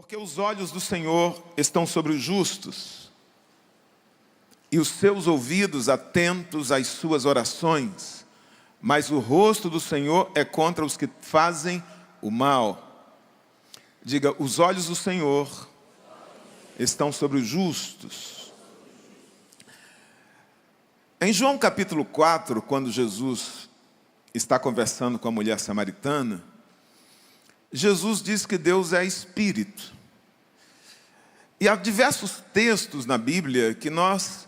Porque os olhos do Senhor estão sobre os justos, e os seus ouvidos atentos às suas orações, mas o rosto do Senhor é contra os que fazem o mal. Diga, os olhos do Senhor estão sobre os justos. Em João capítulo 4, quando Jesus está conversando com a mulher samaritana, Jesus diz que Deus é Espírito. E há diversos textos na Bíblia que nós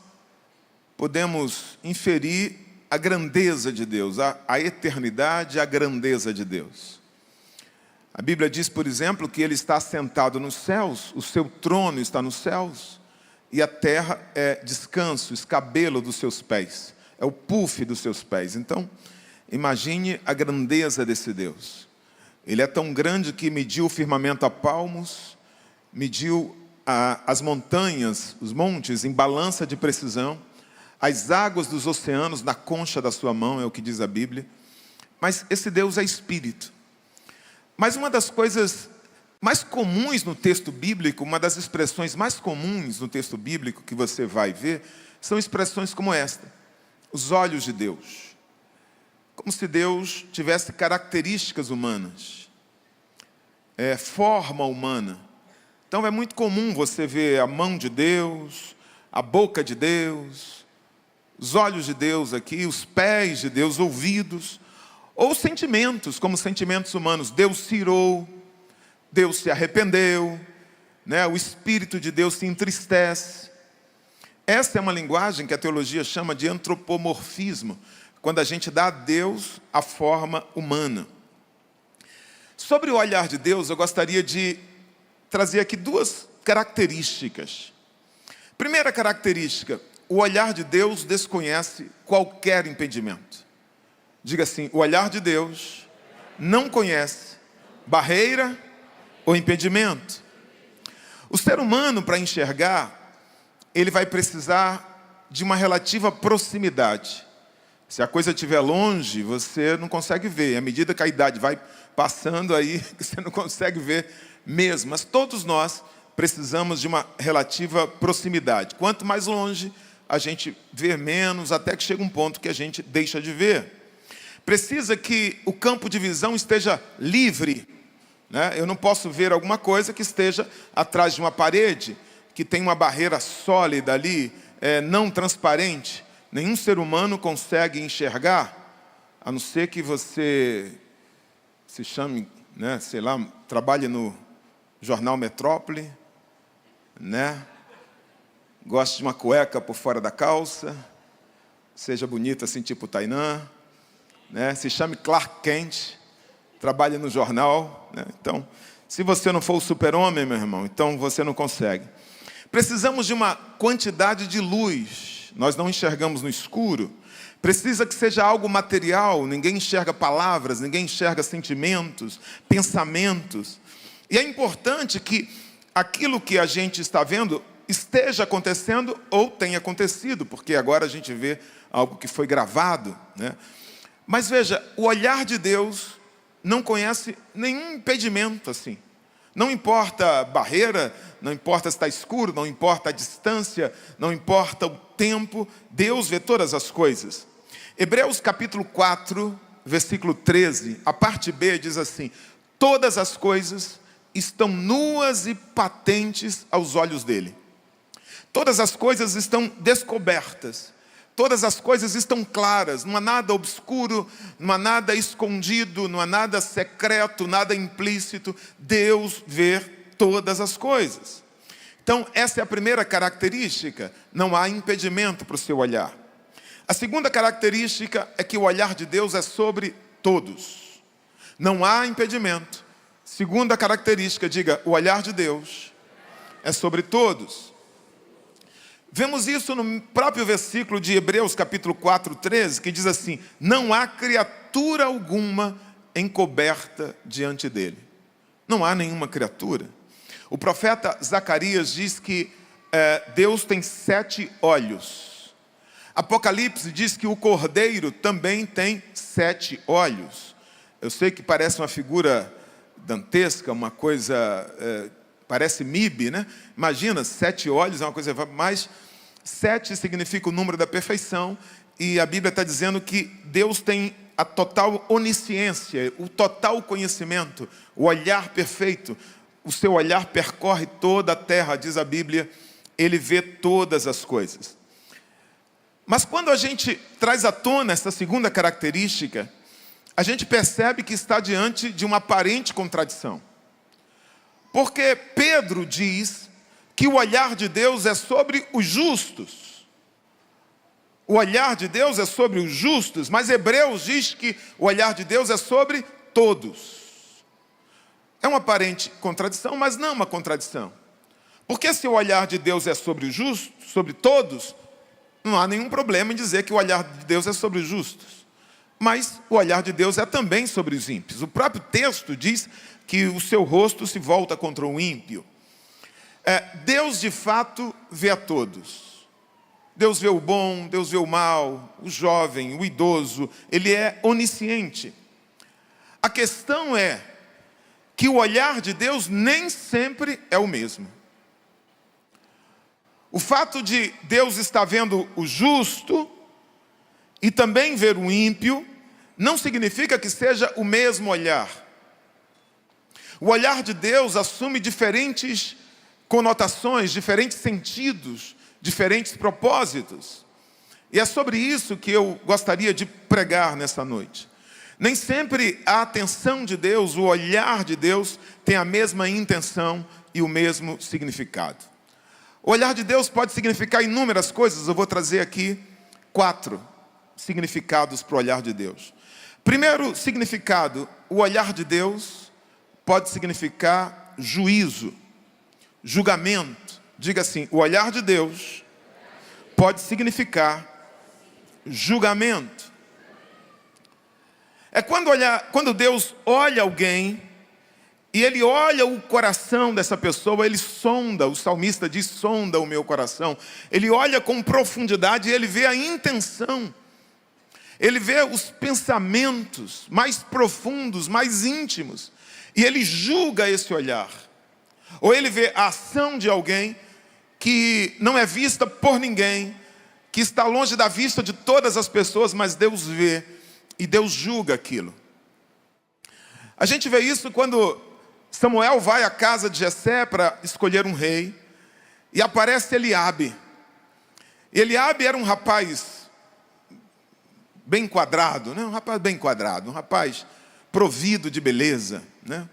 podemos inferir a grandeza de Deus, a eternidade, a grandeza de Deus. A Bíblia diz, por exemplo, que Ele está sentado nos céus, o seu trono está nos céus, e a terra é descanso, escabelo dos seus pés, é o puff dos seus pés. Então, imagine a grandeza desse Deus. Ele é tão grande que mediu o firmamento a palmos, mediu as montanhas, os montes, em balança de precisão, as águas dos oceanos na concha da sua mão, é o que diz a Bíblia. Mas esse Deus é Espírito. Mas uma das coisas mais comuns no texto bíblico, uma das expressões mais comuns no texto bíblico que você vai ver, são expressões como esta: os olhos de Deus. Como se Deus tivesse características humanas, forma humana. Então é muito comum você ver a mão de Deus, a boca de Deus, os olhos de Deus aqui, os pés de Deus, ouvidos, ou sentimentos, como sentimentos humanos. Deus se irou, Deus se arrependeu, né? O Espírito de Deus se entristece. Essa é uma linguagem que a teologia chama de antropomorfismo, quando a gente dá a Deus a forma humana. Sobre o olhar de Deus, eu gostaria de trazer aqui duas características. Primeira característica: o olhar de Deus desconhece qualquer impedimento. Diga assim: o olhar de Deus não conhece barreira ou impedimento. O ser humano, para enxergar, ele vai precisar de uma relativa proximidade. Se a coisa estiver longe, você não consegue ver. À medida que a idade vai passando aí, você não consegue ver mesmo. Mas todos nós precisamos de uma relativa proximidade. Quanto mais longe, a gente vê menos, até que chega um ponto que a gente deixa de ver. Precisa que o campo de visão esteja livre, né? Eu não posso ver alguma coisa que esteja atrás de uma parede, que tem uma barreira sólida ali, não transparente. Nenhum ser humano consegue enxergar, a não ser que você se chame, né, sei lá, trabalhe no jornal Metrópole, né? Goste de uma cueca por fora da calça, seja bonita assim, tipo Tainã, né? Se chame Clark Kent, trabalhe no jornal, né? Então, se você não for o super-homem, meu irmão, então você não consegue. Precisamos de uma quantidade de luz. Nós não enxergamos no escuro. Precisa que seja algo material. Ninguém enxerga palavras, ninguém enxerga sentimentos, pensamentos. E é importante que aquilo que a gente está vendo esteja acontecendo ou tenha acontecido, porque agora a gente vê algo que foi gravado, né? Mas veja, o olhar de Deus não conhece nenhum impedimento assim. Não importa a barreira, não importa se está escuro, não importa a distância, não importa o tempo, Deus vê todas as coisas. Hebreus capítulo 4, versículo 13, a parte B diz assim: todas as coisas estão nuas e patentes aos olhos dele. Todas as coisas estão descobertas. Todas as coisas estão claras, não há nada obscuro, não há nada escondido, não há nada secreto, nada implícito. Deus vê todas as coisas. Então, essa é a primeira característica: não há impedimento para o seu olhar. A segunda característica é que o olhar de Deus é sobre todos. Não há impedimento. Segunda característica, diga: o olhar de Deus é sobre todos. Vemos isso no próprio versículo de Hebreus capítulo 4, 13, que diz assim: não há criatura alguma encoberta diante dele. Não há nenhuma criatura. O profeta Zacarias diz que Deus tem 7 olhos. Apocalipse diz que o cordeiro também tem 7 olhos. Eu sei que parece uma figura dantesca, uma coisa Parece MIB, né? Imagina, 7 olhos é uma coisa mais. 7 significa o número da perfeição. E a Bíblia está dizendo que Deus tem a total onisciência, o total conhecimento, o olhar perfeito. O seu olhar percorre toda a terra, diz a Bíblia. Ele vê todas as coisas. Mas quando a gente traz à tona essa segunda característica, a gente percebe que está diante de uma aparente contradição. Porque Pedro diz que o olhar de Deus é sobre os justos. O olhar de Deus é sobre os justos, mas Hebreus diz que o olhar de Deus é sobre todos. É uma aparente contradição, mas não uma contradição. Porque se o olhar de Deus é sobre os justos, sobre todos, não há nenhum problema em dizer que o olhar de Deus é sobre os justos. Mas o olhar de Deus é também sobre os ímpios. O próprio texto diz que o seu rosto se volta contra o ímpio. Deus de fato vê a todos. Deus vê o bom, Deus vê o mal, o jovem, o idoso. Ele é onisciente. A questão é que o olhar de Deus nem sempre é o mesmo. O fato de Deus estar vendo o justo e também ver o ímpio não significa que seja o mesmo olhar. O olhar de Deus assume diferentes conotações, diferentes sentidos, diferentes propósitos. E é sobre isso que eu gostaria de pregar nessa noite. Nem sempre a atenção de Deus, o olhar de Deus, tem a mesma intenção e o mesmo significado. O olhar de Deus pode significar inúmeras coisas. Eu vou trazer aqui 4 significados para o olhar de Deus. Primeiro significado, o olhar de Deus pode significar juízo, julgamento. Diga assim, o olhar de Deus pode significar julgamento. É quando Deus olha alguém e Ele olha o coração dessa pessoa, Ele sonda, o salmista diz, sonda o meu coração. Ele olha com profundidade e Ele vê a intenção. Ele vê os pensamentos mais profundos, mais íntimos. E Ele julga esse olhar. Ou Ele vê a ação de alguém que não é vista por ninguém, que está longe da vista de todas as pessoas, mas Deus vê e Deus julga aquilo. A gente vê isso quando Samuel vai à casa de Jessé para escolher um rei, e aparece Eliabe. Eliabe era um rapaz bem quadrado, né? Um rapaz bem quadrado, um rapaz provido de beleza, né?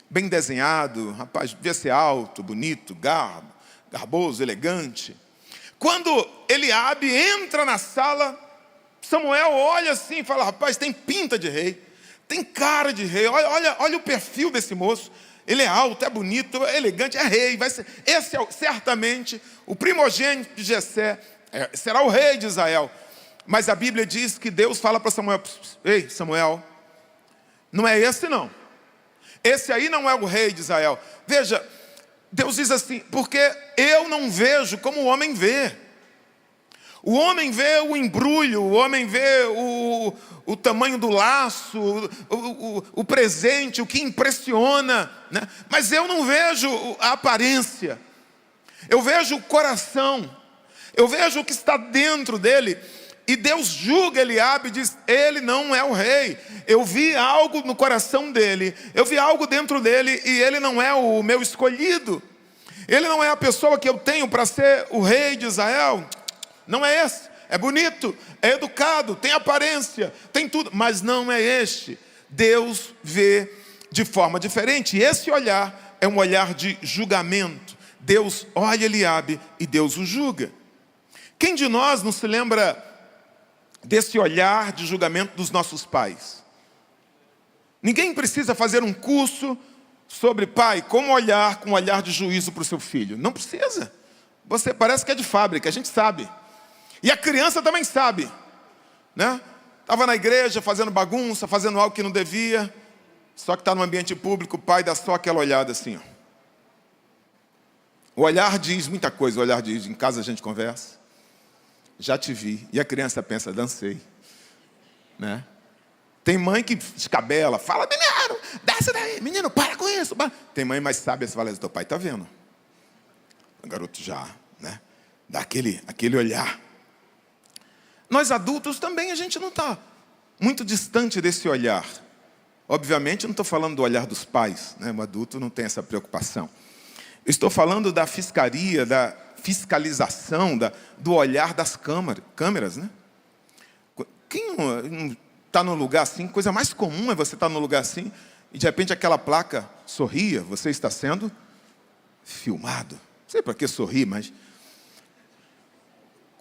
Bem desenhado, um rapaz devia ser alto, bonito, garboso, elegante. Quando Eliabe entra na sala, Samuel olha assim e fala, rapaz, tem pinta de rei. Tem cara de rei, olha o perfil desse moço. Ele é alto, é bonito, é elegante, é rei. Esse é certamente o primogênito de Jessé, será o rei de Israel. Mas a Bíblia diz que Deus fala para Samuel, ei Samuel, não é esse não. Esse aí não é o rei de Israel. Veja, Deus diz assim, porque eu não vejo como o homem vê. O homem vê o embrulho, o homem vê o tamanho do laço, o presente, o que impressiona, né? Mas eu não vejo a aparência. Eu vejo o coração. Eu vejo o que está dentro dele. E Deus julga Eliabe e diz, ele não é o rei. Eu vi algo no coração dele. Eu vi algo dentro dele e ele não é o meu escolhido. Ele não é a pessoa que eu tenho para ser o rei de Israel. Não é esse, é bonito, é educado, tem aparência, tem tudo, mas não é este. Deus vê de forma diferente, e esse olhar é um olhar de julgamento. Deus olha Eliabe e Deus o julga. Quem de nós não se lembra desse olhar de julgamento dos nossos pais? Ninguém precisa fazer um curso sobre, pai, como olhar com um olhar de juízo para o seu filho. Não precisa. Você parece que é de fábrica, a gente sabe. E a criança também sabe, né? Estava na igreja fazendo bagunça, fazendo algo que não devia, só que está no ambiente público, o pai dá só aquela olhada assim, ó. O olhar diz muita coisa, o olhar diz, em casa a gente conversa, já te vi, e a criança pensa, dancei, né? Tem mãe que descabela, fala, claro, desce daí, menino, para com isso. Tem mãe mais sábia, você fala, teu pai está vendo. O garoto já, né? Dá aquele olhar. Nós adultos também, a gente não está muito distante desse olhar. Obviamente, eu não estou falando do olhar dos pais, né? O adulto não tem essa preocupação. Eu estou falando da fiscaria, da fiscalização, do olhar das câmeras, né? Quem não está num lugar assim, coisa mais comum é você estar num lugar assim, e de repente aquela placa sorria, você está sendo filmado. Não sei para que sorrir, mas...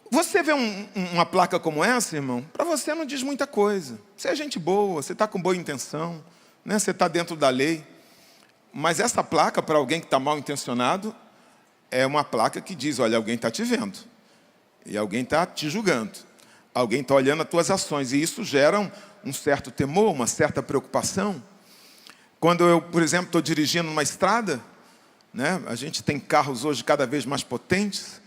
Você vê uma placa como essa, irmão, para você não diz muita coisa. Você é gente boa, você está com boa intenção, né? Você está dentro da lei. Mas essa placa, para alguém que está mal intencionado, é uma placa que diz, olha, alguém está te vendo. E alguém está te julgando. Alguém está olhando as tuas ações. E isso gera um certo temor, uma certa preocupação. Quando eu, por exemplo, estou dirigindo uma estrada, né? A gente tem carros hoje cada vez mais potentes,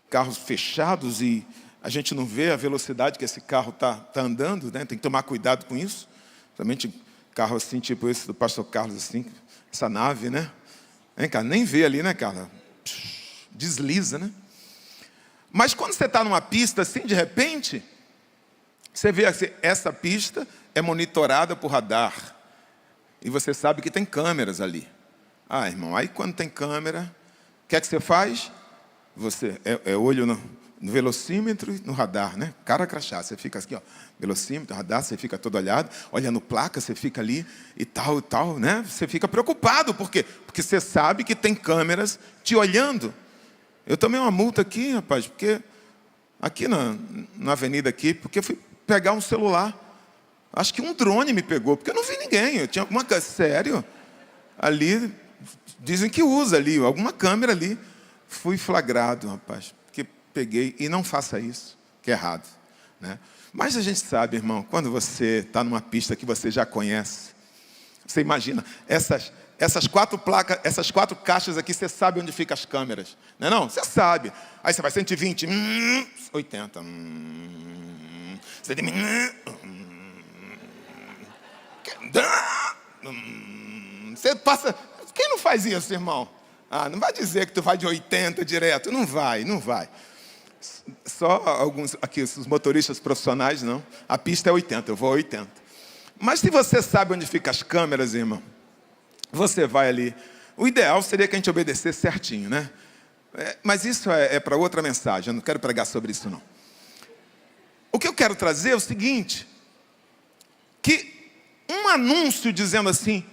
carros fechados, e a gente não vê a velocidade que esse carro está andando, né? Tem que tomar cuidado com isso. Principalmente carro assim, tipo esse do pastor Carlos, assim, essa nave, né? Hein, cara? Nem vê ali, né, cara? Desliza, né? Mas quando você está numa pista assim, de repente, você vê assim, essa pista é monitorada por radar. E você sabe que tem câmeras ali. Ah, irmão, aí quando tem câmera, o que é que você faz? Você é olho no velocímetro e no radar, né? Cara crachá, você fica aqui, ó, velocímetro, radar, você fica todo olhado, olhando placa, você fica ali e tal, né? Você fica preocupado, por quê? Porque você sabe que tem câmeras te olhando. Eu tomei uma multa aqui, rapaz, porque aqui na avenida aqui, porque eu fui pegar um celular. Acho que um drone me pegou, porque eu não vi ninguém. Eu tinha alguma coisa, sério, ali, dizem que usa ali, alguma câmera ali. Fui flagrado, rapaz, porque peguei, e não faça isso, que é errado, né? Mas a gente sabe, irmão, quando você está numa pista que você já conhece, você imagina, essas 4 placas, essas 4 caixas aqui, você sabe onde ficam as câmeras, não é não? Você sabe. Aí você vai 120, 80, 100, você passa... Quem não faz isso, irmão? Ah, não vai dizer que tu vai de 80 direto. Não vai. Só alguns aqui, os motoristas profissionais, não. A pista é 80, eu vou a 80. Mas se você sabe onde ficam as câmeras, irmão, você vai ali. O ideal seria que a gente obedecesse certinho, né? Mas isso é para outra mensagem, eu não quero pregar sobre isso, não. O que eu quero trazer é o seguinte, que um anúncio dizendo assim,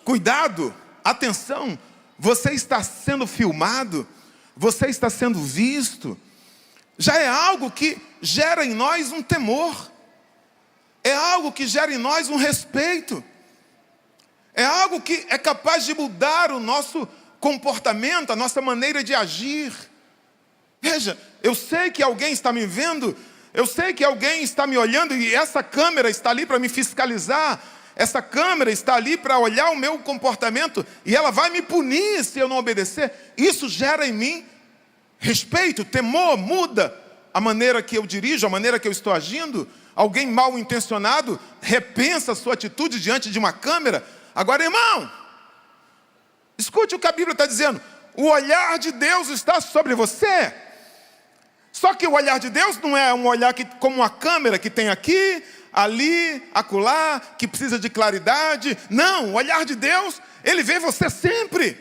cuidado, atenção, você está sendo filmado, você está sendo visto, já é algo que gera em nós um temor, é algo que gera em nós um respeito, é algo que é capaz de mudar o nosso comportamento, a nossa maneira de agir. Veja, eu sei que alguém está me vendo, eu sei que alguém está me olhando e essa câmera está ali para me fiscalizar. Essa câmera está ali para olhar o meu comportamento e ela vai me punir se eu não obedecer. Isso gera em mim respeito, temor, muda a maneira que eu dirijo, a maneira que eu estou agindo. Alguém mal intencionado repensa a sua atitude diante de uma câmera. Agora, irmão, escute o que a Bíblia está dizendo. O olhar de Deus está sobre você. Só que o olhar de Deus não é um olhar como uma câmera que tem aqui, ali, acolá, que precisa de claridade. Não, o olhar de Deus, Ele vê você sempre.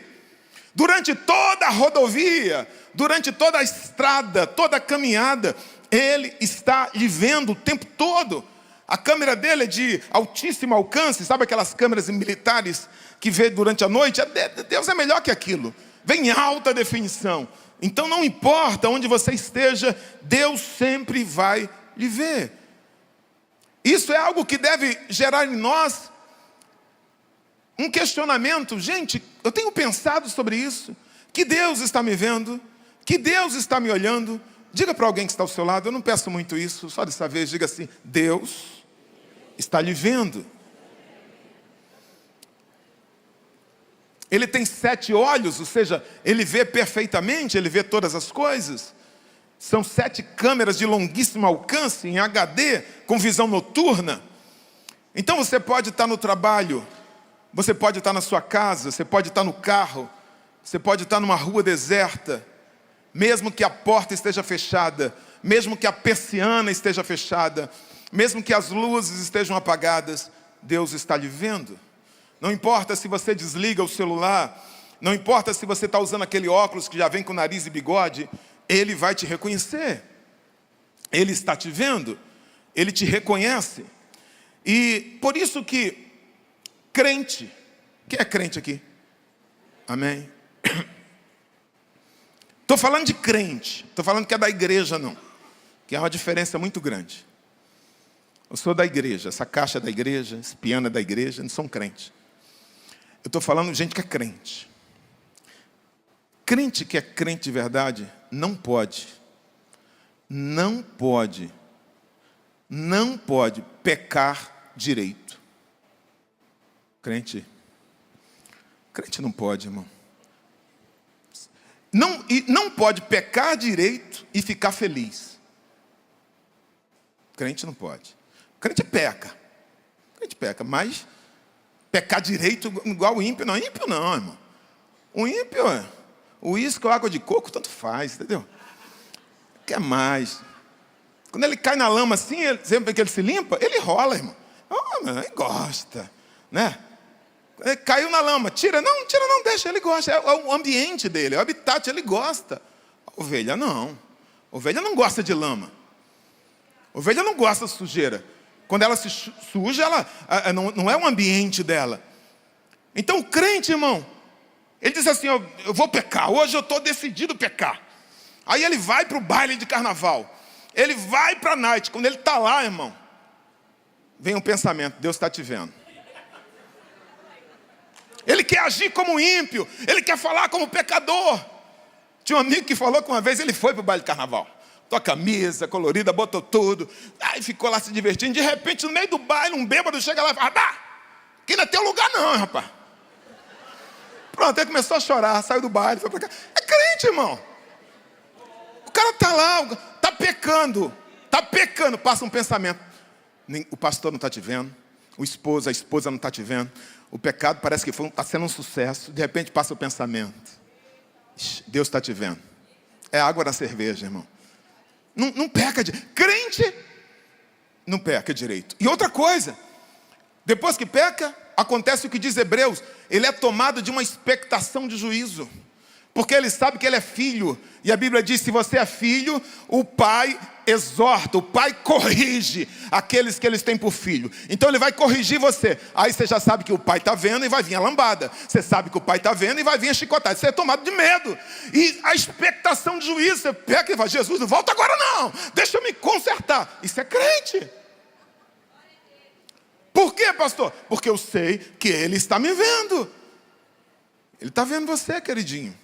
Durante toda a rodovia, durante toda a estrada, toda a caminhada, Ele está lhe vendo o tempo todo. A câmera dele é de altíssimo alcance, sabe aquelas câmeras militares que vê durante a noite? Deus é melhor que aquilo, vem em alta definição. Então não importa onde você esteja, Deus sempre vai lhe ver. Isso é algo que deve gerar em nós um questionamento. Gente, eu tenho pensado sobre isso, que Deus está me vendo, que Deus está me olhando. Diga para alguém que está ao seu lado, eu não peço muito isso, só dessa vez, diga assim, Deus está lhe vendo. Ele tem 7 olhos, ou seja, ele vê perfeitamente, ele vê todas as coisas. São 7 câmeras de longuíssimo alcance, em HD, com visão noturna. Então você pode estar no trabalho, Você pode estar na sua casa, você pode estar no carro, você pode estar numa rua deserta, mesmo que a porta esteja fechada, mesmo que a persiana esteja fechada, mesmo que as luzes estejam apagadas, Deus está lhe vendo. Não importa se você desliga o celular, não importa se você está usando aquele óculos que já vem com nariz e bigode, Ele vai te reconhecer. Ele está te vendo, Ele te reconhece. E por isso que crente, quem é crente aqui? Amém? Estou falando de crente, estou falando que é da igreja não, que é uma diferença muito grande. Eu sou da igreja, essa caixa é da igreja, esse piano é da igreja, não sou um crente. Eu estou falando de gente que é crente. Crente que é crente de verdade, não pode pecar direito. Crente não pode, irmão. Não pode pecar direito e ficar feliz. Crente não pode. Crente peca, mas pecar direito igual o ímpio, não. Ímpio não, irmão. O ímpio, o uísque ou água de coco, tanto faz, entendeu? Quer mais. Quando ele cai na lama assim, sempre que ele se limpa, ele rola, irmão. Ele gosta, né? Ele caiu na lama, tira não, deixa, ele gosta. É o ambiente dele, é o habitat, ele gosta. A ovelha não. A ovelha não gosta de lama. A ovelha não gosta de sujeira. Quando ela se suja, ela não é o ambiente dela. Então o crente, irmão, ele diz assim, eu vou pecar, hoje eu estou decidido a pecar. Aí ele vai para o baile de carnaval. Ele vai para a night. Quando ele está lá, irmão, vem um pensamento, Deus está te vendo. Ele quer agir como ímpio, ele quer falar como pecador. Tinha um amigo que falou que uma vez ele foi para o baile de carnaval. Tua camisa colorida, botou tudo. Aí ficou lá se divertindo. De repente, no meio do baile, um bêbado chega lá e fala, aqui não é teu lugar não, rapaz. Pronto, ele começou a chorar, saiu do baile, foi para cá. É crente, irmão. O cara está lá, está pecando, passa um pensamento. O pastor não está te vendo, a esposa não está te vendo. O pecado parece que está sendo um sucesso. De repente passa o pensamento. Deus está te vendo. É água na cerveja, irmão. Não peca direito. Crente não peca direito. E outra coisa, depois que peca, acontece o que diz Hebreus. Ele é tomado de uma expectação de juízo. Porque ele sabe que ele é filho. E a Bíblia diz, se você é filho, o pai exorta, o pai corrige aqueles que eles têm por filho. Então ele vai corrigir você. Aí você já sabe que o pai está vendo e vai vir a lambada. Você sabe que o pai está vendo e vai vir a chicotada. Você é tomado de medo. E a expectação de juízo, você pega e fala, Jesus, não volta agora não. Deixa eu me consertar. Isso é crente. Por quê, pastor? Porque eu sei que ele está me vendo. Ele está vendo você, queridinho.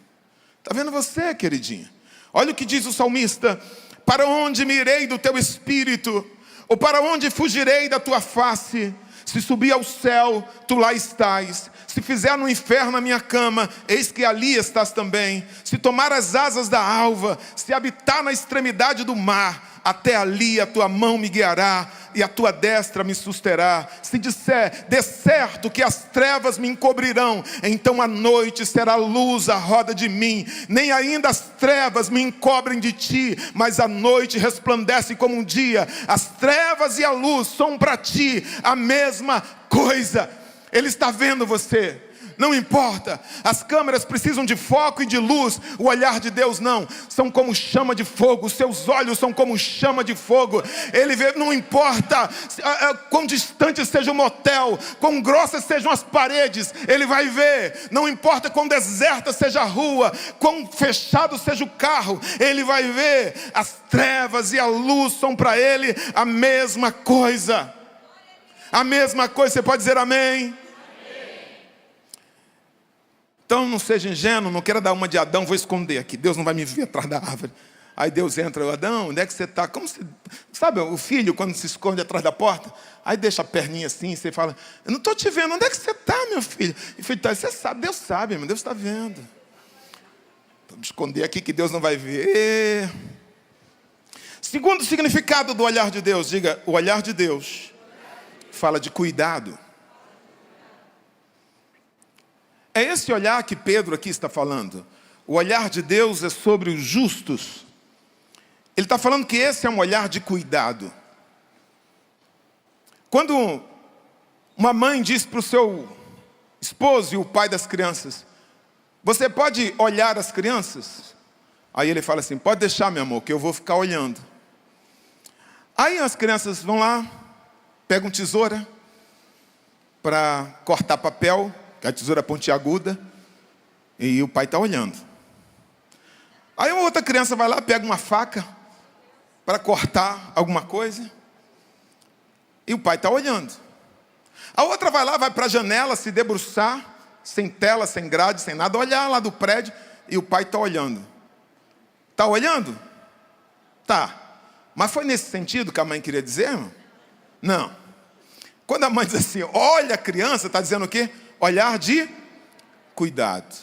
Está vendo você, queridinha? Olha o que diz o salmista. Para onde me irei do teu espírito? Ou para onde fugirei da tua face? Se subir ao céu, tu lá estás. Se fizer no inferno a minha cama, eis que ali estás também. Se tomar as asas da alva, se habitar na extremidade do mar, até ali a tua mão me guiará e a tua destra me susterá. Se disser, de certo que as trevas me encobrirão, então a noite será luz à roda de mim. Nem ainda as trevas me encobrem de ti, mas a noite resplandece como um dia. As trevas e a luz são para ti a mesma coisa. Ele está vendo você. Não importa, as câmeras precisam de foco e de luz. O olhar de Deus não, são como chama de fogo. Os seus olhos são como chama de fogo. Ele vê, não importa quão distante seja o motel, quão grossas sejam as paredes, ele vai ver. Não importa quão deserta seja a rua, quão fechado seja o carro, ele vai ver. As trevas e a luz são para ele a mesma coisa. A mesma coisa, você pode dizer amém? Então não seja ingênuo, não queira dar uma de Adão, vou esconder aqui, Deus não vai me ver atrás da árvore. Aí Deus entra, Adão, onde é que você está? Como se, sabe o filho quando se esconde atrás da porta? Aí deixa a perninha assim, e você fala, eu não estou te vendo, onde é que você está, meu filho? E o filho está, você sabe, Deus sabe, Deus está vendo. Vou me esconder aqui que Deus não vai ver. Segundo significado do olhar de Deus, diga, o olhar de Deus fala de cuidado. É esse olhar que Pedro aqui está falando. O olhar de Deus é sobre os justos. Ele está falando que esse é um olhar de cuidado. Quando uma mãe diz para o seu esposo e o pai das crianças: você pode olhar as crianças? Aí ele fala assim: pode deixar, meu amor, que eu vou ficar olhando. Aí as crianças vão lá, pegam tesoura para cortar papel, que é a tesoura pontiaguda, e o pai está olhando. Aí uma outra criança vai lá, pega uma faca para cortar alguma coisa, e o pai está olhando. A outra vai lá, vai para a janela se debruçar, sem tela, sem grade, sem nada, olhar lá do prédio, e o pai está olhando. Está olhando? Tá. Mas foi nesse sentido que a mãe queria dizer, irmão? Não. Quando a mãe diz assim, olha a criança, está dizendo o quê? Olhar de cuidado.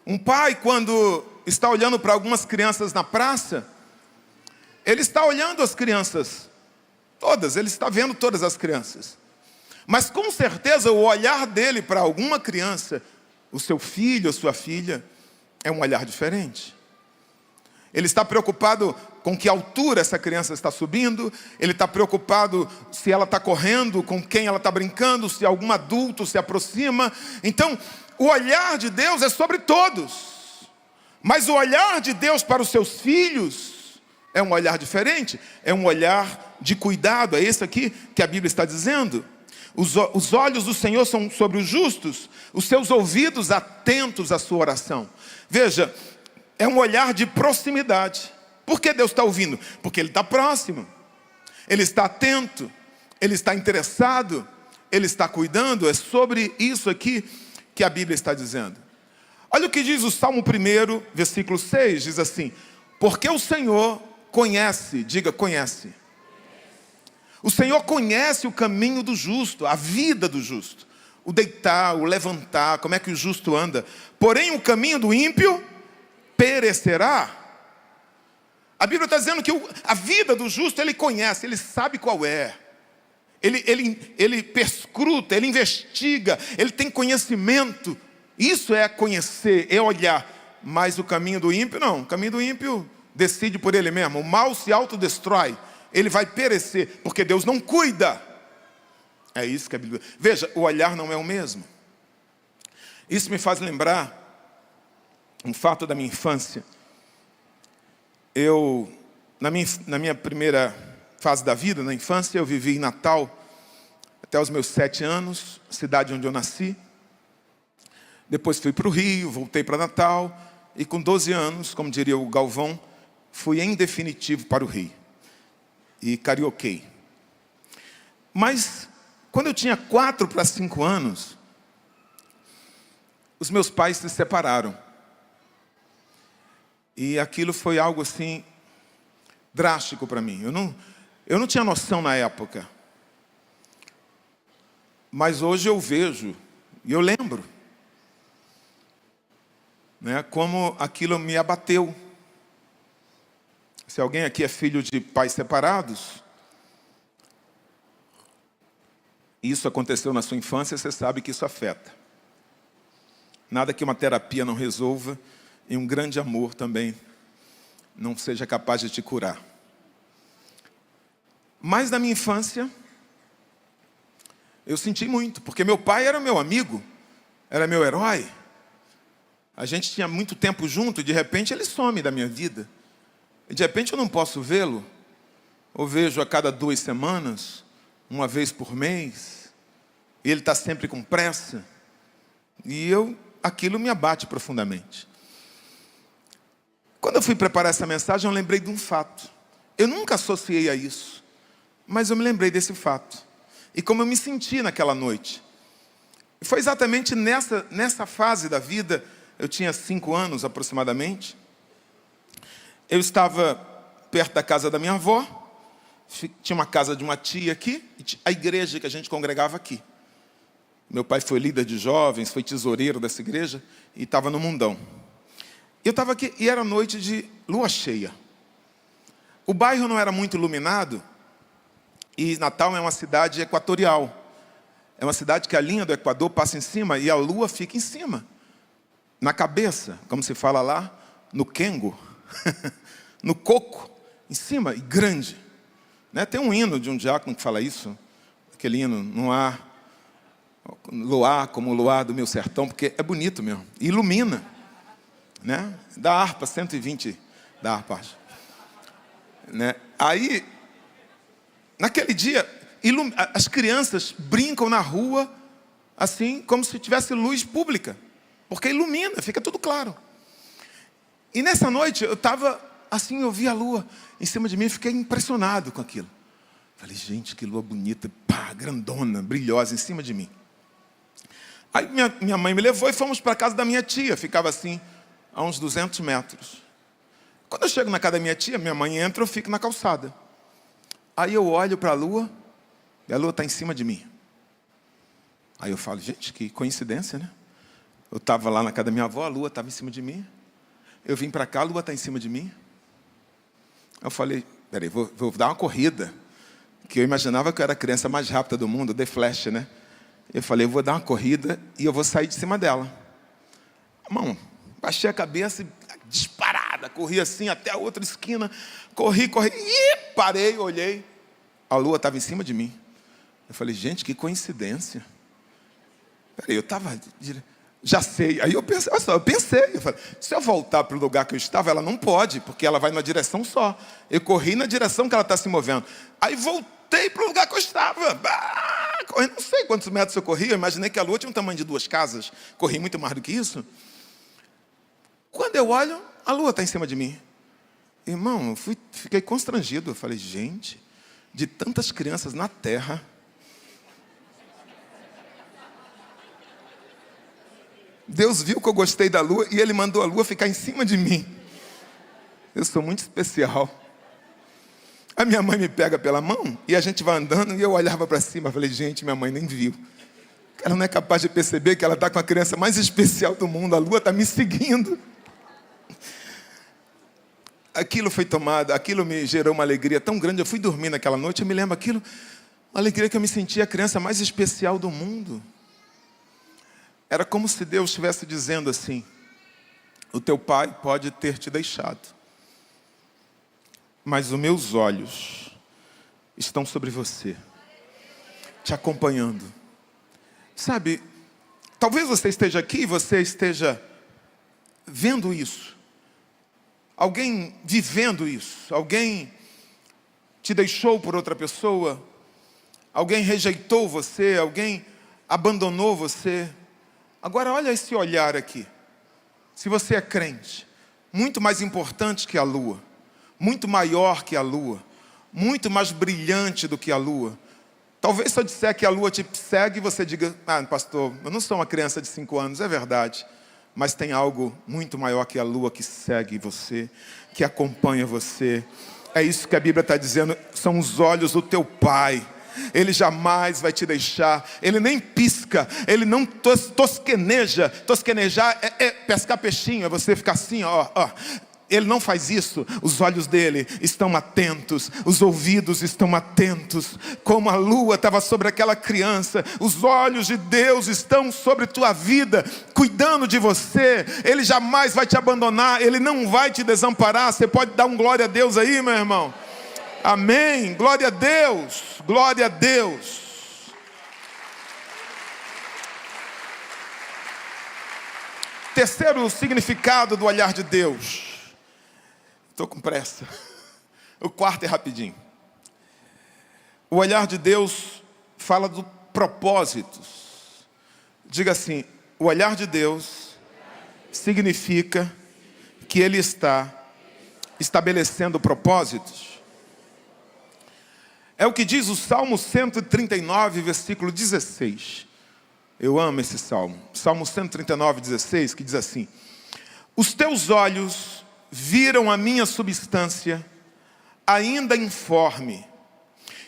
Um pai, quando está olhando para algumas crianças na praça, ele está olhando as crianças todas, ele está vendo todas as crianças. Mas com certeza o olhar dele para alguma criança, o seu filho ou sua filha, é um olhar diferente. Ele está preocupado com que altura essa criança está subindo, ele está preocupado se ela está correndo, com quem ela está brincando, se algum adulto se aproxima. Então, o olhar de Deus é sobre todos. Mas o olhar de Deus para os seus filhos é um olhar diferente, é um olhar de cuidado. É esse aqui que a Bíblia está dizendo. Os olhos do Senhor são sobre os justos, os seus ouvidos atentos à sua oração. Veja, é um olhar de proximidade. Por que Deus está ouvindo? Porque Ele está próximo, Ele está atento, Ele está interessado, Ele está cuidando. É sobre isso aqui que a Bíblia está dizendo. Olha o que diz o Salmo 1, versículo 6, diz assim: porque o Senhor conhece, diga conhece. O Senhor conhece o caminho do justo, a vida do justo, o deitar, o levantar, como é que o justo anda. Porém o caminho do ímpio perecerá. A Bíblia está dizendo que a vida do justo ele conhece, ele sabe qual é. Ele perscruta, ele investiga, ele tem conhecimento. Isso é conhecer, é olhar. Mas o caminho do ímpio não. O caminho do ímpio decide por ele mesmo. O mal se autodestrói. Ele vai perecer, porque Deus não cuida. É isso que a Bíblia... Veja, o olhar não é o mesmo. Isso me faz lembrar um fato da minha infância. Na minha primeira fase da vida, na infância, eu vivi em Natal até os meus 7 anos, cidade onde eu nasci. Depois fui para o Rio, voltei para Natal, e com 12 anos, como diria o Galvão, fui em definitivo para o Rio. E carioquei. Mas, quando eu tinha 4 para 5 anos, os meus pais se separaram. E aquilo foi algo assim, drástico para mim. Eu não tinha noção na época. Mas hoje eu vejo, e eu lembro, né, como aquilo me abateu. Se alguém aqui é filho de pais separados, e isso aconteceu na sua infância, você sabe que isso afeta. Nada que uma terapia não resolva, e um grande amor também não seja capaz de te curar. Mas na minha infância, eu senti muito, porque meu pai era meu amigo, era meu herói. A gente tinha muito tempo junto, e de repente ele some da minha vida. E de repente eu não posso vê-lo, ou vejo a cada 2 semanas, uma vez por mês, e ele está sempre com pressa, e aquilo me abate profundamente. Quando eu fui preparar essa mensagem, eu lembrei de um fato. Eu nunca associei a isso, mas eu me lembrei desse fato, e como eu me senti naquela noite. E foi exatamente nessa fase da vida, eu tinha 5 anos aproximadamente. Eu estava perto da casa da minha avó, tinha uma casa de uma tia aqui, e a igreja que a gente congregava aqui. Meu pai foi líder de jovens, foi tesoureiro dessa igreja, e estava no mundão. Eu estava aqui, e era noite de lua cheia. O bairro não era muito iluminado, e Natal é uma cidade equatorial. é uma cidade que a linha do Equador passa em cima e a lua fica em cima. Na cabeça, como se fala lá, no quengo, no coco, em cima e grande. Né? Tem um hino de um diácono que fala isso, aquele hino, não há luar como o luar do meu sertão, porque é bonito mesmo, e ilumina. Né? Da harpa, 120 da harpa. Né? Aí, naquele dia, as crianças brincam na rua, assim, como se tivesse luz pública, porque ilumina, fica tudo claro. E nessa noite, eu estava assim, eu vi a lua em cima de mim e fiquei impressionado com aquilo. Falei, gente, que lua bonita, pá, grandona, brilhosa, em cima de mim. Aí minha mãe me levou e fomos para a casa da minha tia, ficava assim, a uns 200 metros. Quando eu chego na casa da minha tia, minha mãe entra, eu fico na calçada. Aí eu olho para a lua, e a lua está em cima de mim. Aí eu falo, gente, que coincidência, né? Eu estava lá na casa da minha avó, a lua estava em cima de mim. Eu vim para cá, a lua está em cima de mim. Eu falei, peraí, vou dar uma corrida. Que eu imaginava que eu era a criança mais rápida do mundo, The Flash, né? Eu falei, eu vou dar uma corrida e eu vou sair de cima dela. Irmão, baixei a cabeça e disparada, corri assim até a outra esquina, corri, e parei, olhei, a lua estava em cima de mim. Eu falei, gente, que coincidência. Peraí, eu estava, já sei. Aí eu pensei, olha só, eu falei, se eu voltar para o lugar que eu estava, ela não pode, porque ela vai numa direção só. Eu corri na direção que ela está se movendo. Aí voltei para o lugar que eu estava. Eu não sei quantos metros eu corri, eu imaginei que a lua tinha um tamanho de 2 casas. Corri muito mais do que isso. Quando eu olho, a lua está em cima de mim. Irmão, eu fiquei constrangido. Eu falei, gente, de tantas crianças na terra, Deus viu que eu gostei da lua e Ele mandou a lua ficar em cima de mim. Eu sou muito especial. A minha mãe me pega pela mão e a gente vai andando e eu olhava para cima. Eu falei, gente, minha mãe nem viu. Ela não é capaz de perceber que ela está com a criança mais especial do mundo. A lua está me seguindo. Aquilo foi tomado, aquilo me gerou uma alegria tão grande. Eu fui dormir naquela noite, eu me lembro aquilo, uma alegria que eu me sentia a criança mais especial do mundo. Era como se Deus estivesse dizendo assim, o teu pai pode ter te deixado, mas os meus olhos estão sobre você, te acompanhando. Sabe, talvez você esteja aqui e você esteja vendo isso. Alguém vivendo isso, alguém te deixou por outra pessoa, alguém rejeitou você, alguém abandonou você. Agora olha esse olhar aqui. Se você é crente, muito mais importante que a lua, muito maior que a lua, muito mais brilhante do que a lua. Talvez se eu disser que a lua te segue, você diga, pastor, eu não sou uma criança de 5 anos, é verdade. Mas tem algo muito maior que a lua que segue você, que acompanha você. É isso que a Bíblia está dizendo, são os olhos do teu Pai. Ele jamais vai te deixar, Ele nem pisca, Ele não tosqueneja. Tosquenejar é pescar peixinho, é você ficar assim, ó. Ele não faz isso, os olhos dele estão atentos, os ouvidos estão atentos, como a lua estava sobre aquela criança, os olhos de Deus estão sobre tua vida, cuidando de você. Ele jamais vai te abandonar, Ele não vai te desamparar. Você pode dar um glória a Deus aí, meu irmão? Amém, glória a Deus, glória a Deus. Terceiro significado do olhar de Deus. Estou com pressa. O quarto é rapidinho. O olhar de Deus fala do propósitos. Diga assim, o olhar de Deus significa que Ele está estabelecendo propósitos. É o que diz o Salmo 139, versículo 16. Eu amo esse salmo. Salmo 139, 16, que diz assim: os teus olhos viram a minha substância, ainda informe,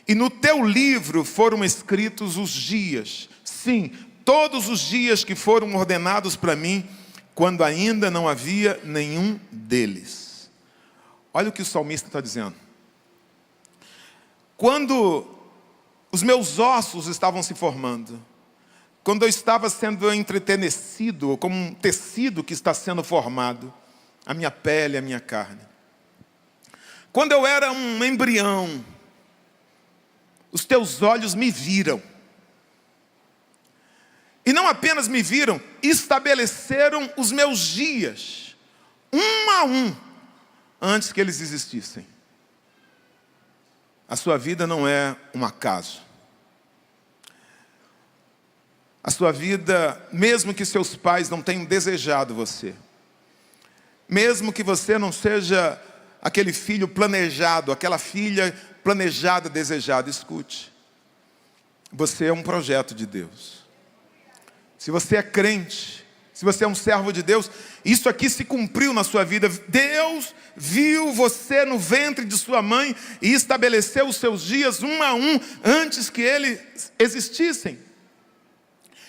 e no teu livro foram escritos os dias, sim, todos os dias que foram ordenados para mim, quando ainda não havia nenhum deles. Olha o que o salmista está dizendo. Quando os meus ossos estavam se formando, quando eu estava sendo entretenecido, como um tecido que está sendo formado, a minha pele, a minha carne. Quando eu era um embrião, os teus olhos me viram. E não apenas me viram, estabeleceram os meus dias, um a um, antes que eles existissem. A sua vida não é um acaso. A sua vida, mesmo que seus pais não tenham desejado você, mesmo que você não seja aquele filho planejado, aquela filha planejada, desejada, escute. Você é um projeto de Deus. Se você é crente, se você é um servo de Deus, isso aqui se cumpriu na sua vida. Deus viu você no ventre de sua mãe e estabeleceu os seus dias um a um antes que eles existissem.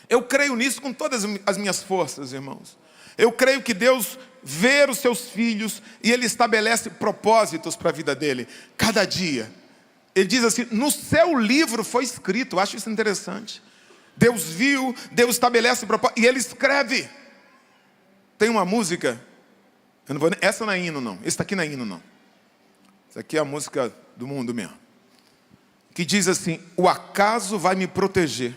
Eu creio nisso com todas as minhas forças, irmãos. Eu creio que Deus vê os seus filhos e Ele estabelece propósitos para a vida dele, cada dia. Ele diz assim, no seu livro foi escrito, eu acho isso interessante. Deus viu, Deus estabelece propósito e Ele escreve. Tem uma música, eu não vou, essa não é hino não, esse aqui não é hino não. Essa aqui é a música do mundo mesmo. Que diz assim, o acaso vai me proteger.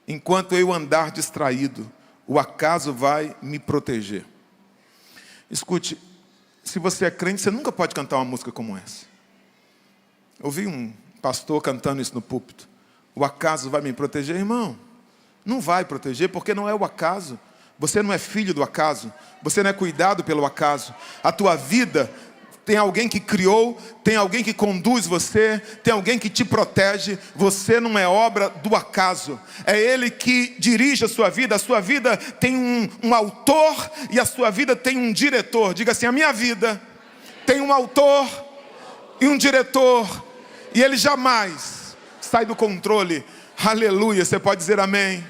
Enquanto eu andar distraído, o acaso vai me proteger. Escute, se você é crente, você nunca pode cantar uma música como essa. Eu ouvi um pastor cantando isso no púlpito. O acaso vai me proteger, irmão. Não vai proteger, porque não é o acaso. Você não é filho do acaso. Você não é cuidado pelo acaso. A tua vida tem alguém que criou, tem alguém que conduz você, tem alguém que te protege. Você não é obra do acaso. É Ele que dirige a sua vida. A sua vida tem um autor e a sua vida tem um diretor. Diga assim, a minha vida tem um autor e um diretor. E ele jamais sai do controle. Aleluia, você pode dizer amém?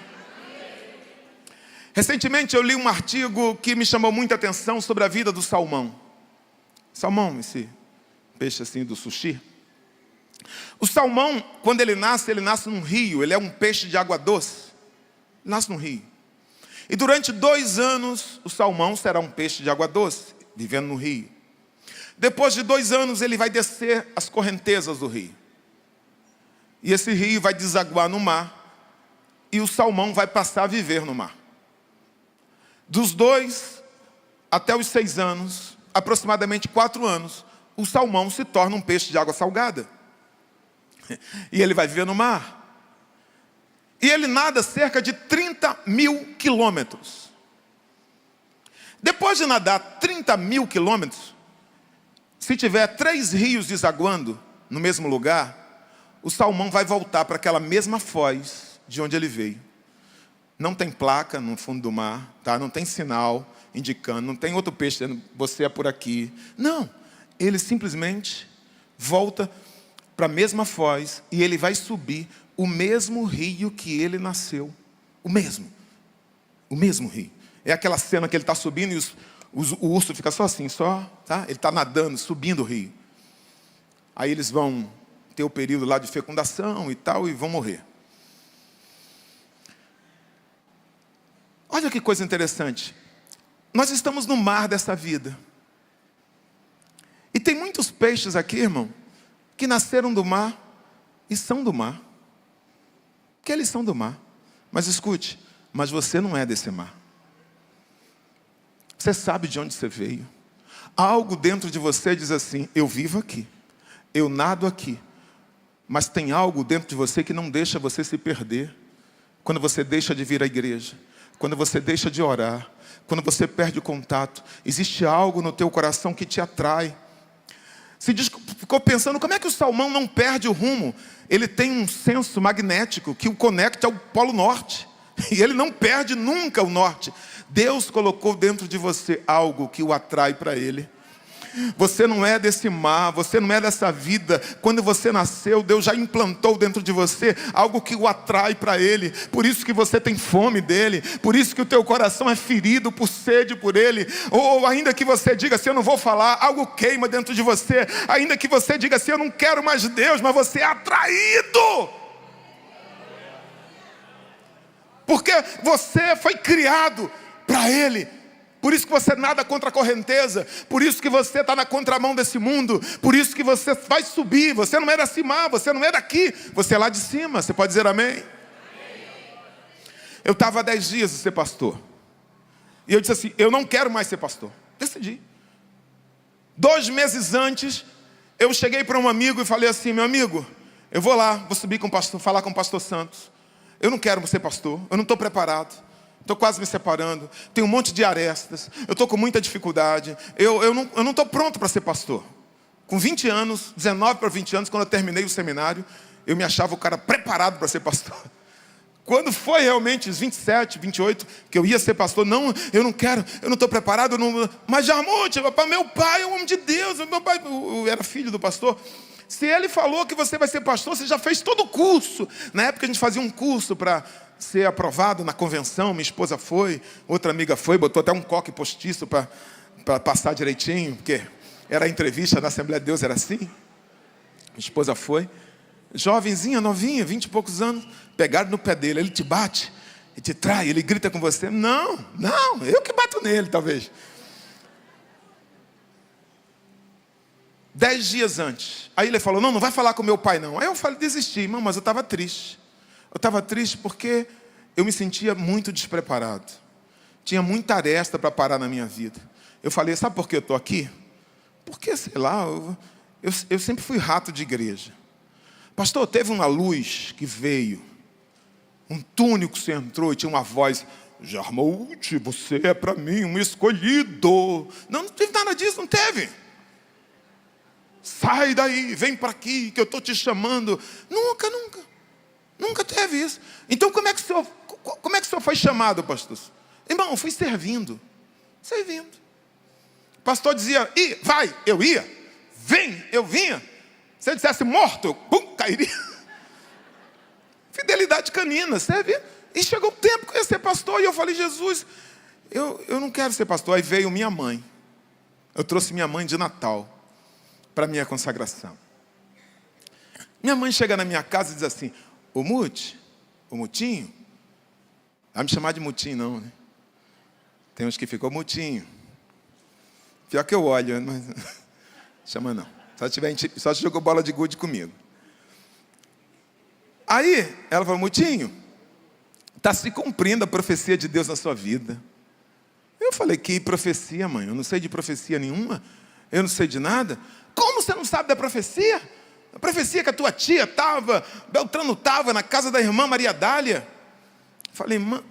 Recentemente eu li um artigo que me chamou muita atenção sobre a vida do salmão. Salmão, esse peixe assim do sushi. O salmão, quando ele nasce num rio. Ele é um peixe de água doce. Nasce num rio. E durante 2 anos, o salmão será um peixe de água doce, vivendo no rio. Depois de 2 anos, ele vai descer as correntezas do rio. E esse rio vai desaguar no mar. E o salmão vai passar a viver no mar. Dos 2 até os 6 anos, aproximadamente 4 anos, o salmão se torna um peixe de água salgada. E ele vai viver no mar. E ele nada cerca de 30 mil quilômetros. Depois de nadar 30 mil quilômetros, se tiver 3 rios desaguando no mesmo lugar, o salmão vai voltar para aquela mesma foz de onde ele veio. Não tem placa no fundo do mar, tá? Não tem sinal indicando, não tem outro peixe dizendo, você é por aqui. Não, ele simplesmente volta para a mesma foz e ele vai subir o mesmo rio que ele nasceu. O mesmo rio. É aquela cena que ele está subindo e o urso fica só assim, tá? Ele está nadando, subindo o rio. Aí eles vão ter o período lá de fecundação e tal, e vão morrer. Olha que coisa interessante. Nós estamos no mar dessa vida. E tem muitos peixes aqui, irmão, que nasceram do mar e são do mar. Que eles são do mar. Mas escute, mas você não é desse mar. Você sabe de onde você veio. Algo dentro de você diz assim, eu vivo aqui, eu nado aqui. Mas tem algo dentro de você que não deixa você se perder. Quando você deixa de vir à igreja, quando você deixa de orar, quando você perde o contato, existe algo no teu coração que te atrai. Ficou pensando, como é que o salmão não perde o rumo? Ele tem um senso magnético que o conecta ao Polo Norte. E ele não perde nunca o norte. Deus colocou dentro de você algo que o atrai para Ele. Você não é desse mar, você não é dessa vida. Quando você nasceu, Deus já implantou dentro de você algo que o atrai para Ele. Por isso que você tem fome dEle. Por isso que o teu coração é ferido por sede por Ele. Ou ainda que você diga assim, eu não vou falar, algo queima dentro de você. Ainda que você diga assim, eu não quero mais Deus, mas você é atraído. Porque você foi criado para Ele. Por isso que você nada contra a correnteza. Por isso que você está na contramão desse mundo. Por isso que você vai subir. Você não é da cima, você não é daqui. Você é lá de cima. Você pode dizer amém? Eu estava há 10 dias de ser pastor. E eu disse assim, eu não quero mais ser pastor. Decidi. 2 meses antes, eu cheguei para um amigo e falei assim, meu amigo, eu vou lá, vou subir com o pastor, falar com o pastor Santos. Eu não quero ser pastor, eu não estou preparado. Estou quase me separando, tenho um monte de arestas, eu estou com muita dificuldade, eu não estou pronto para ser pastor. Com 20 anos, 19 para 20 anos, quando eu terminei o seminário, eu me achava o cara preparado para ser pastor. Quando foi realmente os 27, 28, que eu ia ser pastor, não, eu não quero, eu não estou preparado, eu não... Mas Jarmuth, meu pai é um homem de Deus, meu pai eu era filho do pastor. Se ele falou que você vai ser pastor, você já fez todo o curso. Na época a gente fazia um curso para ser aprovado na convenção, minha esposa foi, outra amiga foi, botou até um coque postiço para passar direitinho, porque era a entrevista da Assembleia de Deus, era assim. Minha esposa foi, jovenzinha, novinha, 20 e poucos anos, pegaram no pé dele, ele te bate, ele te trai, ele grita com você. Não, eu que bato nele, talvez. 10 dias antes, aí ele falou, não vai falar com meu pai não. Aí eu falei, desisti, irmão, mas eu estava triste. Eu estava triste porque eu me sentia muito despreparado. Tinha muita aresta para parar na minha vida. Eu falei, sabe por que eu estou aqui? Porque, sei lá, eu sempre fui rato de igreja. Pastor, teve uma luz que veio. Um túnel que você entrou e tinha uma voz. Jarmuth, você é para mim um escolhido. Não teve nada disso, não teve. Sai daí, vem para aqui que eu estou te chamando. Nunca teve isso. Então como é que o senhor foi chamado, pastor? Irmão, eu fui servindo. O pastor dizia, vai, eu ia. Vem, eu vinha. Se ele dissesse morto, pum, cairia. Fidelidade canina, serve. E chegou o tempo que eu ia ser pastor. E eu falei, Jesus, eu não quero ser pastor. Aí veio minha mãe. Eu trouxe minha mãe de Natal para minha consagração. Minha mãe chega na minha casa e diz assim, o Mutinho, vai me chamar de Mutinho não, né? Tem uns que ficou Mutinho. Pior que eu olho, mas chama não. Só se jogou bola de gude comigo. Aí, ela falou, Mutinho, está se cumprindo a profecia de Deus na sua vida. Eu falei, que profecia, mãe? Eu não sei de profecia nenhuma. Eu não sei de nada. Como você não sabe da profecia? A profecia que a tua tia estava, Beltrano estava na casa da irmã Maria Dália. Falei, irmã,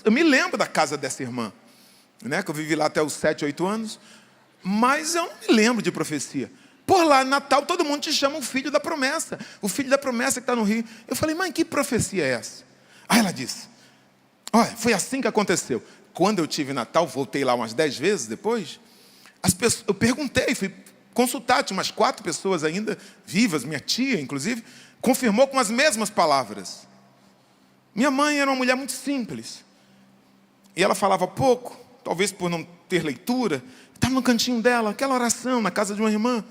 eu me lembro da casa dessa irmã, né? Que eu vivi lá até os 7, 8 anos. Mas eu não me lembro de profecia. Por lá, em Natal, todo mundo te chama o filho da promessa. O filho da promessa que está no Rio. Eu falei, mãe, que profecia é essa? Aí ela disse, olha, foi assim que aconteceu. Quando eu tive Natal, voltei lá umas 10 vezes depois. Eu perguntei, fui consultar, tinha umas 4 pessoas ainda vivas, minha tia, inclusive, confirmou com as mesmas palavras. Minha mãe era uma mulher muito simples. E ela falava pouco, talvez por não ter leitura. Estava no cantinho dela, aquela oração, na casa de uma irmã.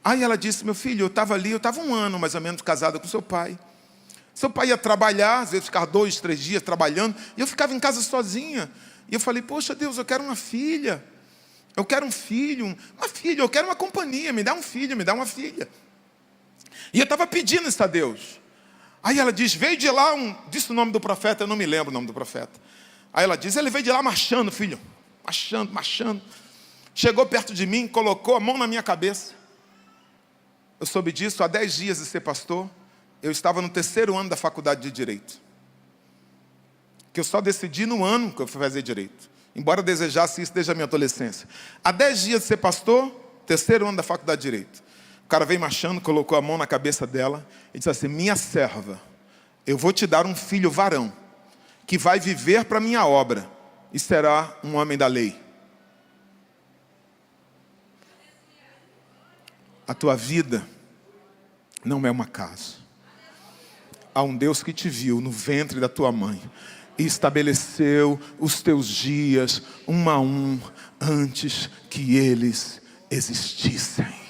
Aí ela disse, meu filho, eu estava ali, eu estava 1 ano mais ou menos casada com seu pai. Seu pai ia trabalhar, às vezes ficava 2, 3 dias trabalhando, e eu ficava em casa sozinha. E eu falei, poxa Deus, eu quero uma filha. Eu quero um filho, uma filha, eu quero uma companhia, me dá um filho, me dá uma filha. E eu estava pedindo isso a Deus. Aí ela diz, veio de lá, disse o nome do profeta, eu não me lembro o nome do profeta. Aí ela diz, ele veio de lá marchando, filho. Marchando. Chegou perto de mim, colocou a mão na minha cabeça. Eu soube disso há 10 dias de ser pastor. Eu estava no 3º ano da faculdade de Direito. Que eu só decidi no ano que eu fui fazer Direito. Embora eu desejasse isso desde a minha adolescência. Há 10 dias de ser pastor, 3º ano da faculdade de Direito. O cara veio marchando, colocou a mão na cabeça dela e disse assim, minha serva, eu vou te dar um filho varão, que vai viver para a minha obra, e será um homem da lei. A tua vida não é um acaso. Há um Deus que te viu no ventre da tua mãe e estabeleceu os teus dias, um a um, antes que eles existissem.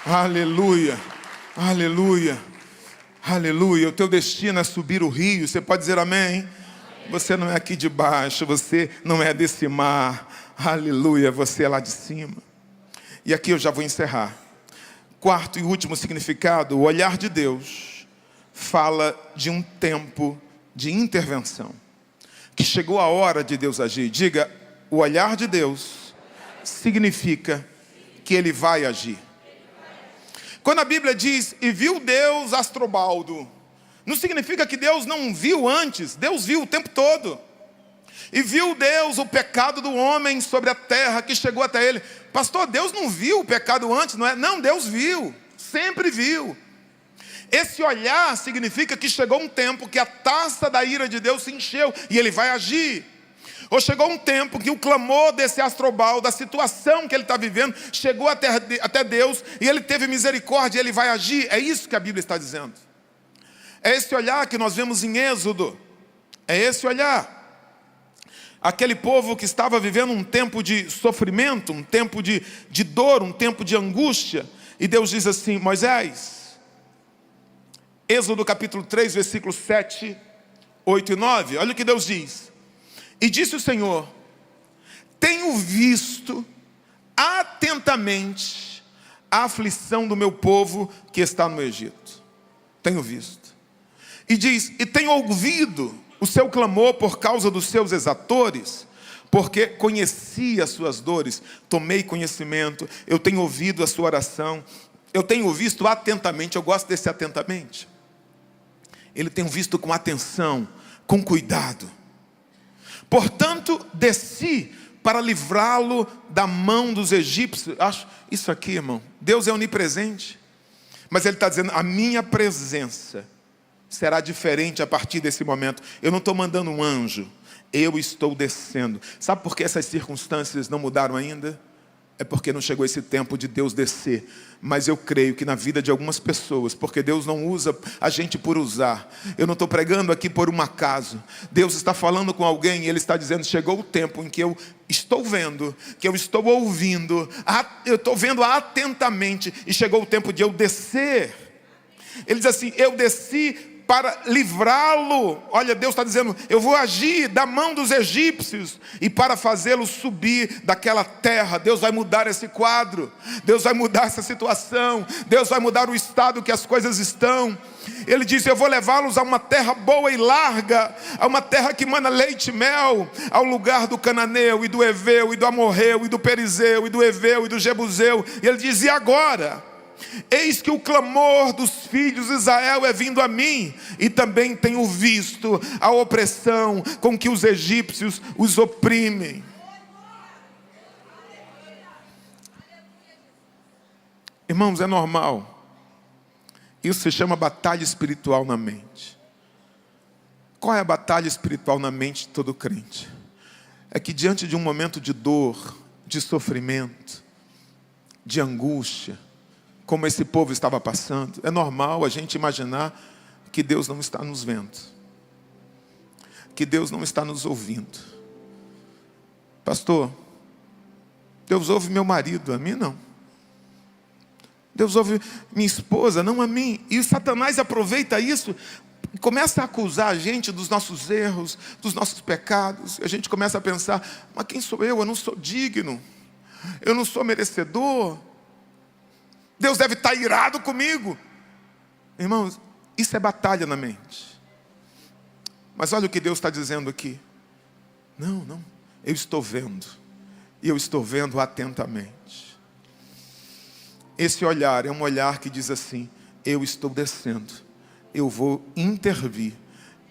Aleluia, aleluia, aleluia. O teu destino é subir o rio. Você pode dizer amém? Você não é aqui de baixo, você não é desse mar. Aleluia, você é lá de cima. E aqui eu já vou encerrar. Quarto e último significado: o olhar de Deus fala de um tempo de intervenção, que chegou a hora de Deus agir. Diga: o olhar de Deus significa que Ele vai agir. Quando a Bíblia diz, e viu Deus Astrobaldo, não significa que Deus não viu antes. Deus viu o tempo todo. E viu Deus o pecado do homem sobre a terra que chegou até ele. Pastor, Deus não viu o pecado antes, não é? Não, Deus viu, sempre viu. Esse olhar significa que chegou um tempo que a taça da ira de Deus se encheu e Ele vai agir. Ou chegou um tempo que o clamor desse Astrobaldo, da situação que ele está vivendo, chegou até Deus e Ele teve misericórdia e Ele vai agir. É isso que a Bíblia está dizendo. É esse olhar que nós vemos em Êxodo. É esse olhar. Aquele povo que estava vivendo um tempo de sofrimento, um tempo de dor, um tempo de angústia. E Deus diz assim: Moisés, Êxodo capítulo 3, versículos 7, 8 e 9. Olha o que Deus diz. E disse o Senhor: tenho visto atentamente a aflição do meu povo que está no Egito. Tenho visto. E diz: e tenho ouvido o seu clamor por causa dos seus exatores, porque conheci as suas dores, tomei conhecimento, eu tenho ouvido a sua oração, eu tenho visto atentamente. Eu gosto desse atentamente. Ele tem visto com atenção, com cuidado. Portanto, desci para livrá-lo da mão dos egípcios. Acho isso aqui, irmão, Deus é onipresente, mas Ele está dizendo: a minha presença será diferente a partir desse momento. Eu não estou mandando um anjo, eu estou descendo. Sabe por que essas circunstâncias não mudaram ainda? É porque não chegou esse tempo de Deus descer. Mas eu creio que na vida de algumas pessoas, porque Deus não usa a gente por usar. Eu não estou pregando aqui por um acaso. Deus está falando com alguém e Ele está dizendo: chegou o tempo em que eu estou vendo, que eu estou ouvindo, eu estou vendo atentamente, e chegou o tempo de eu descer. Ele diz assim: eu desci para livrá-lo. Olha, Deus está dizendo: eu vou agir da mão dos egípcios, e para fazê-lo subir daquela terra. Deus vai mudar esse quadro, Deus vai mudar essa situação, Deus vai mudar o estado que as coisas estão. Ele diz: eu vou levá-los a uma terra boa e larga, a uma terra que mana leite e mel, ao lugar do cananeu, e do heveu, e do amorreu, e do perizeu, e do heveu, e do jebuseu. E ele diz: e agora? Eis que o clamor dos filhos de Israel é vindo a mim, e também tenho visto a opressão com que os egípcios os oprimem. Irmãos, é normal. Isso se chama batalha espiritual na mente. Qual é a batalha espiritual na mente de todo crente? É que diante de um momento de dor, de sofrimento, de angústia, como esse povo estava passando, é normal a gente imaginar que Deus não está nos vendo, que Deus não está nos ouvindo. Pastor, Deus ouve meu marido, a mim não. Deus ouve minha esposa, não a mim. E o Satanás aproveita isso e começa a acusar a gente dos nossos erros, dos nossos pecados. E a gente começa a pensar: mas quem sou eu? Eu não sou digno, eu não sou merecedor. Deus deve estar irado comigo. Irmãos, isso é batalha na mente. Mas olha o que Deus está dizendo aqui. Não, eu estou vendo. E eu estou vendo atentamente. Esse olhar é um olhar que diz assim: eu estou descendo, eu vou intervir.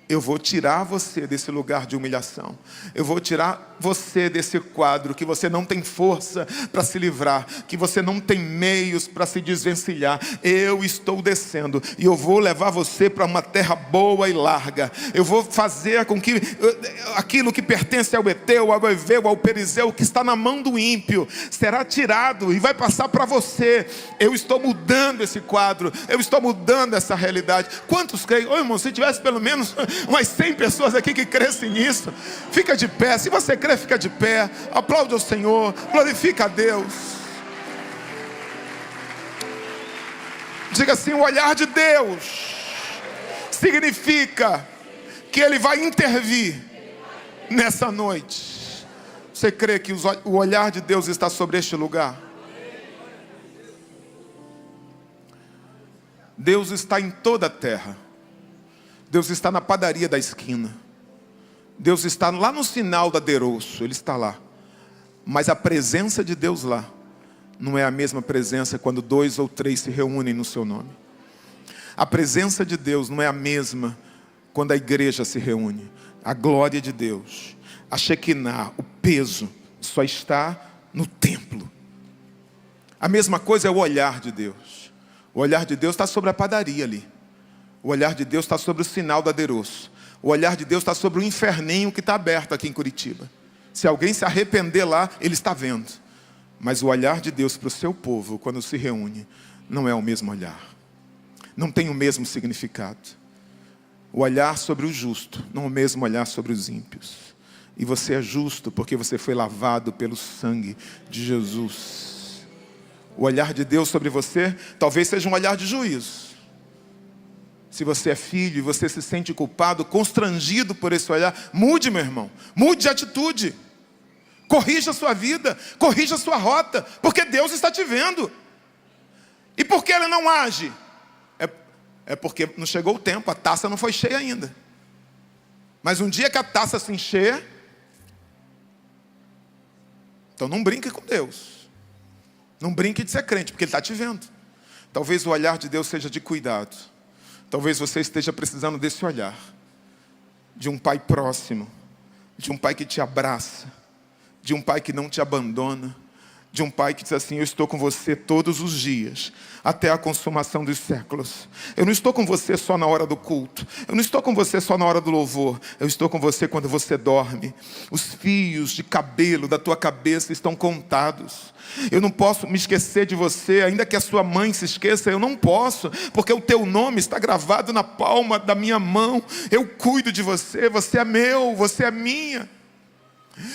Eu vou tirar você desse lugar de humilhação. Eu vou tirar você desse quadro que você não tem força para se livrar, que você não tem meios para se desvencilhar. Eu estou descendo e eu vou levar você para uma terra boa e larga. Eu vou fazer com que aquilo que pertence ao Eteu, ao Eveu, ao Perizeu, que está na mão do ímpio, será tirado e vai passar para você. Eu estou mudando esse quadro, eu estou mudando essa realidade. Quantos creem? Ô irmão, se tivesse pelo menos umas 100 pessoas aqui que crescem nisso, fica de pé. Se você crê, fica de pé. Aplaude ao Senhor, glorifica a Deus. Diga assim: o olhar de Deus significa que Ele vai intervir nessa noite. Você crê que o olhar de Deus está sobre este lugar? Deus está em toda a terra. Deus está na padaria da esquina. Deus está lá no sinal da Deroço. Ele está lá. Mas a presença de Deus lá não é a mesma presença quando 2 ou 3 se reúnem no seu nome. A presença de Deus não é a mesma quando a igreja se reúne. A glória de Deus, a Shekinah, o peso, só está no templo. A mesma coisa é o olhar de Deus. O olhar de Deus está sobre a padaria ali. O olhar de Deus está sobre o sinal da Deroço. O olhar de Deus está sobre o inferninho que está aberto aqui em Curitiba. Se alguém se arrepender lá, Ele está vendo. Mas o olhar de Deus para o seu povo, quando se reúne, não é o mesmo olhar. Não tem o mesmo significado. O olhar sobre o justo, não é o mesmo olhar sobre os ímpios. E você é justo porque você foi lavado pelo sangue de Jesus. O olhar de Deus sobre você talvez seja um olhar de juízo. Se você é filho e você se sente culpado, constrangido por esse olhar, mude, meu irmão. Mude de atitude. Corrija a sua vida, corrija a sua rota, porque Deus está te vendo. E por que Ele não age? É porque não chegou o tempo, a taça não foi cheia ainda. Mas um dia que a taça se encher, então não brinque com Deus. Não brinque de ser crente, porque Ele está te vendo. Talvez o olhar de Deus seja de cuidado. Talvez você esteja precisando desse olhar. De um pai próximo. De um pai que te abraça. De um pai que não te abandona. De um pai que diz assim: eu estou com você todos os dias, até a consumação dos séculos. Eu não estou com você só na hora do culto. Eu não estou com você só na hora do louvor. Eu estou com você quando você dorme. Os fios de cabelo da tua cabeça estão contados. Eu não posso me esquecer de você, ainda que a sua mãe se esqueça, eu não posso, porque o teu nome está gravado na palma da minha mão. Eu cuido de você, você é meu, você é minha.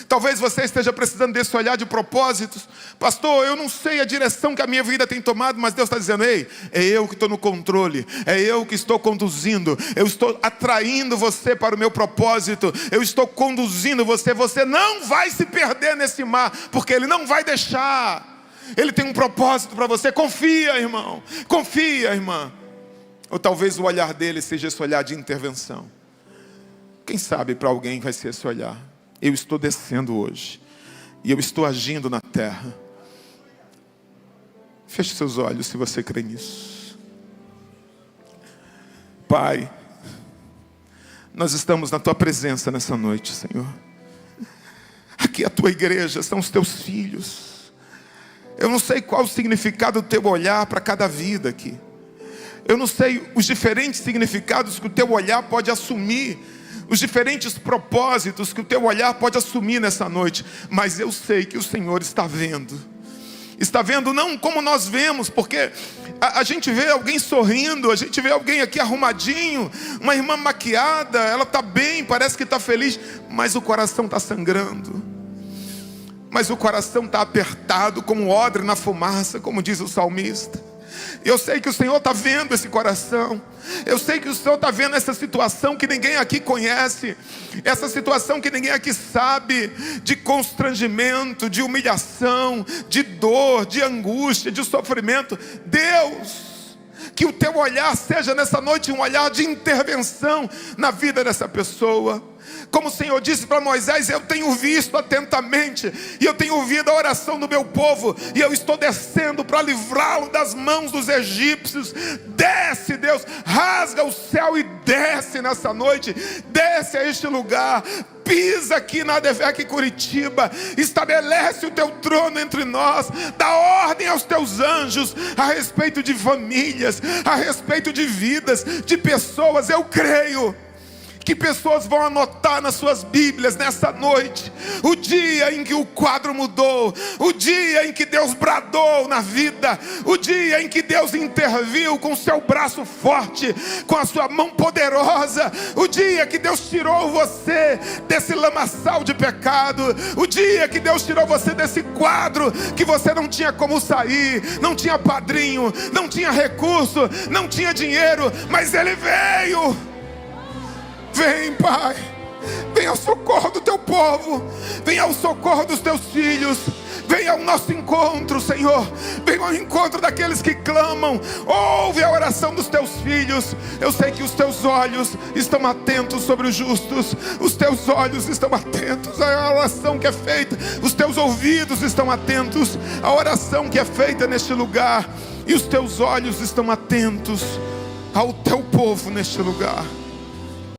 Talvez você esteja precisando desse olhar de propósitos. Pastor, eu não sei a direção que a minha vida tem tomado, mas Deus está dizendo: ei, é eu que estou no controle, é eu que estou conduzindo, eu estou atraindo você para o meu propósito, eu estou conduzindo você. Você não vai se perder nesse mar, porque Ele não vai deixar. Ele tem um propósito para você. Confia, irmão, confia, irmã. Ou talvez o olhar dele seja esse olhar de intervenção. Quem sabe para alguém vai ser esse olhar: eu estou descendo hoje, e eu estou agindo na terra. Feche seus olhos se você crê nisso. Pai, nós estamos na Tua presença nessa noite, Senhor. Aqui é a Tua igreja, são os Teus filhos. Eu não sei qual o significado do Teu olhar para cada vida aqui. Eu não sei os diferentes significados que o Teu olhar pode assumir, os diferentes propósitos que o Teu olhar pode assumir nessa noite. Mas eu sei que o Senhor está vendo. Está vendo não como nós vemos, porque a gente vê alguém sorrindo, a gente vê alguém aqui arrumadinho, uma irmã maquiada, ela está bem, parece que está feliz, mas o coração está sangrando. Mas o coração está apertado como odre na fumaça, como diz o salmista. Eu sei que o Senhor está vendo esse coração. Eu sei que o Senhor está vendo essa situação que ninguém aqui conhece, essa situação que ninguém aqui sabe, de constrangimento, de humilhação, de dor, de angústia, de sofrimento. Deus, que o Teu olhar seja nessa noite um olhar de intervenção na vida dessa pessoa. Como o Senhor disse para Moisés: eu tenho visto atentamente, e eu tenho ouvido a oração do meu povo, e eu estou descendo para livrá-lo das mãos dos egípcios. Desce, Deus, rasga o céu e desce nessa noite, desce a este lugar, pisa aqui na ADVEC Curitiba, estabelece o Teu trono entre nós, dá ordem aos Teus anjos a respeito de famílias, a respeito de vidas, de pessoas. Eu creio que pessoas vão anotar nas suas Bíblias nessa noite o dia em que o quadro mudou, o dia em que Deus bradou na vida, o dia em que Deus interviu com o seu braço forte, com a sua mão poderosa, o dia que Deus tirou você desse lamaçal de pecado, o dia que Deus tirou você desse quadro que você não tinha como sair, não tinha padrinho, não tinha recurso, não tinha dinheiro, mas Ele veio. Vem, Pai, vem ao socorro do teu povo, vem ao socorro dos teus filhos, vem ao nosso encontro, Senhor, vem ao encontro daqueles que clamam, ouve a oração dos teus filhos. Eu sei que os teus olhos estão atentos sobre os justos, os teus olhos estão atentos à oração que é feita, os teus ouvidos estão atentos à oração que é feita neste lugar, e os teus olhos estão atentos ao teu povo neste lugar.